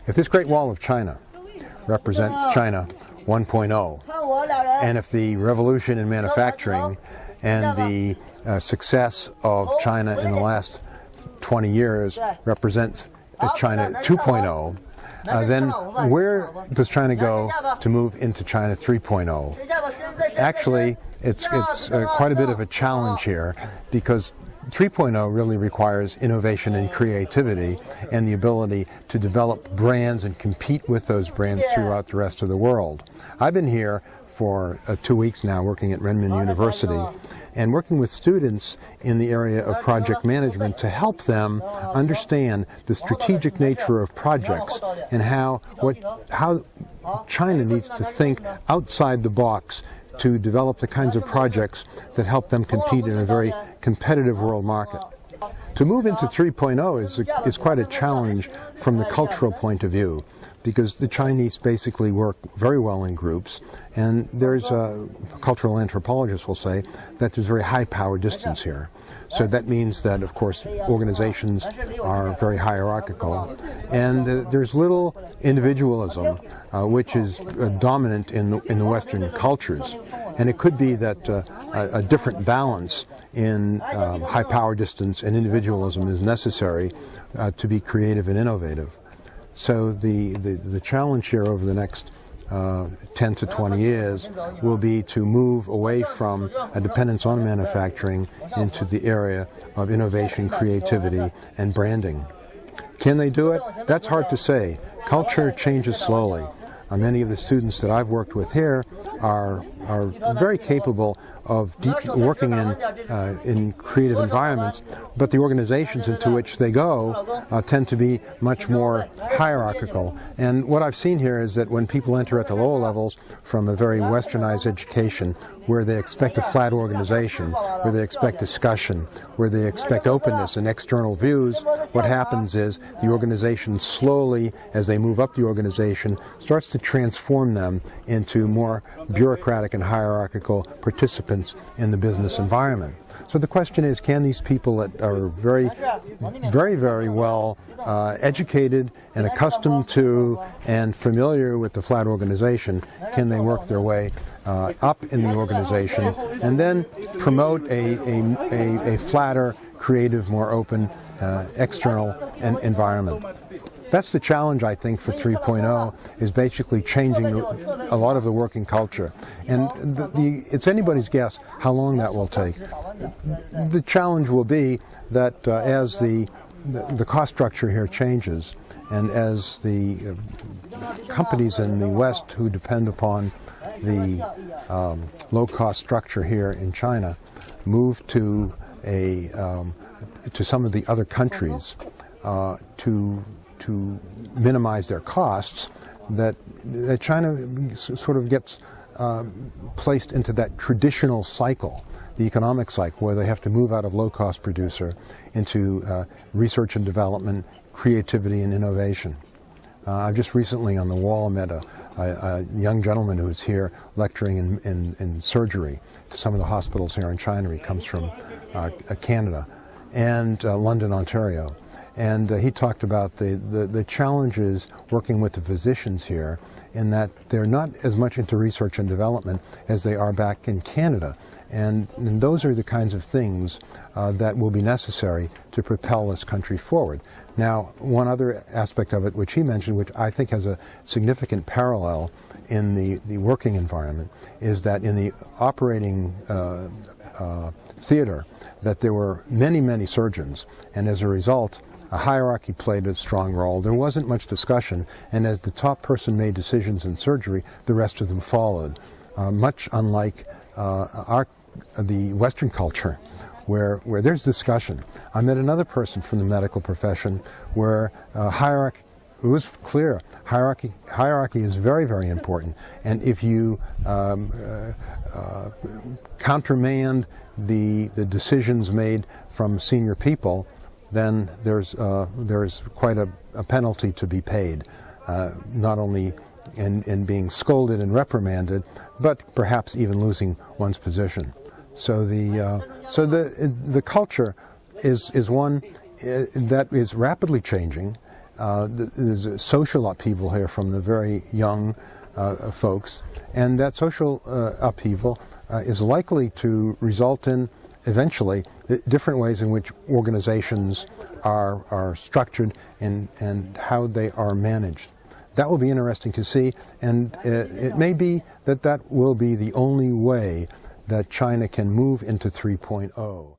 If this Great Wall of China represents China 1.0, and if the revolution in manufacturing and the success of China in the last 20 years represents China 2.0, then where does China go to move into China 3.0? Actually, it's quite a bit of a challenge here, because 3.0 really requires innovation and creativity and the ability to develop brands and compete with those brands throughout the rest of the world. I've been here for 2 weeks now working at Renmin University and working with students in the area of project management to help them understand the strategic nature of projects and how China needs to think outside the box to develop the kinds of projects that help them compete in a very competitive world market. To move into 3.0 is quite a challenge from the cultural point of view, because the Chinese basically work very well in groups, and there's cultural anthropologists will say that there's very high power distance here. So that means that, of course, organizations are very hierarchical, and there's little individualism, which is dominant in the Western cultures. And it could be that a different balance in high power distance and individualism is necessary to be creative and innovative. So the challenge here over the next 10 to 20 years will be to move away from a dependence on manufacturing into the area of innovation, creativity, and branding. Can they do it? That's hard to say. Culture changes slowly. Many of the students that I've worked with here are very capable of working in creative environments, but the organizations into which they go tend to be much more hierarchical. And what I've seen here is that when people enter at the lower levels from a very westernized education, where they expect a flat organization, where they expect discussion, where they expect openness and external views, what happens is the organization slowly, as they move up the organization, starts to transform them into more bureaucratic and hierarchical participants in the business environment. So the question is, can these people that are very, very, very well educated and accustomed to and familiar with the flat organization, can they work their way up in the organization and then promote a flatter, creative, more open external environment? That's the challenge, I think, for 3.0, is basically changing a lot of the working culture. And it's anybody's guess how long that will take. The challenge will be that as the cost structure here changes, and as the companies in the West who depend upon the low-cost structure here in China move to some of the other countries to minimize their costs, that China sort of gets placed into that traditional cycle, the economic cycle, where they have to move out of low-cost producer into research and development, creativity and innovation. I've just recently on the wall met a young gentleman who's here lecturing in surgery to some of the hospitals here in China. He comes from Canada and London, Ontario. And he talked about the challenges working with the physicians here, in that they're not as much into research and development as they are back in Canada. And those are the kinds of things that will be necessary to propel this country forward. Now, one other aspect of it, which he mentioned, which I think has a significant parallel in the working environment, is that in the operating theater, that there were many, many surgeons, and as a result, a hierarchy played a strong role. There wasn't much discussion, and as the top person made decisions in surgery, the rest of them followed. Much unlike the Western culture, where there's discussion. I met another person from the medical profession where hierarchy, it was clear, hierarchy is very, very important, and if you countermand the decisions made from senior people, then there's quite a penalty to be paid, not only in being scolded and reprimanded, but perhaps even losing one's position. So the culture is one that is rapidly changing. There's a social upheaval here from the very young folks, and that social upheaval is likely to result in, eventually, different ways in which organizations are structured and how they are managed. That will be interesting to see, and it may be that that will be the only way that China can move into 3.0.